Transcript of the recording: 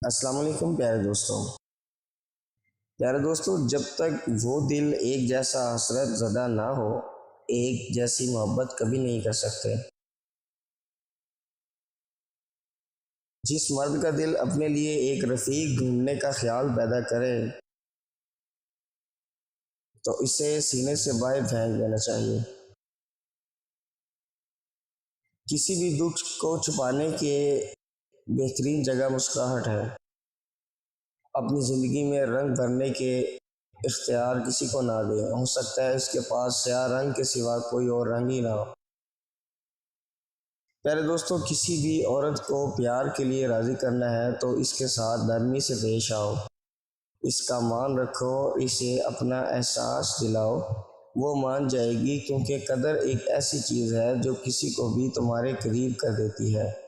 السلام علیکم پیارے دوستوں، جب تک وہ دل ایک جیسا حسرت زدہ نہ ہو، ایک جیسی محبت کبھی نہیں کر سکتے۔ جس مرد کا دل اپنے لیے ایک رفیق ڈھونڈنے کا خیال پیدا کرے تو اسے سینے سے باہر پھینک دینا چاہیے۔ کسی بھی دکھ کو چھپانے کے بہترین جگہ مسکراہٹ ہے۔ اپنی زندگی میں رنگ بھرنے کے اختیار کسی کو نہ دے، ہو سکتا ہے اس کے پاس سیاہ رنگ کے سوا کوئی اور رنگ ہی نہ ہو۔ پیارے دوستوں، کسی بھی عورت کو پیار کے لیے راضی کرنا ہے تو اس کے ساتھ نرمی سے پیش آؤ، اس کا مان رکھو، اسے اپنا احساس دلاؤ، وہ مان جائے گی، کیونکہ قدر ایک ایسی چیز ہے جو کسی کو بھی تمہارے قریب کر دیتی ہے۔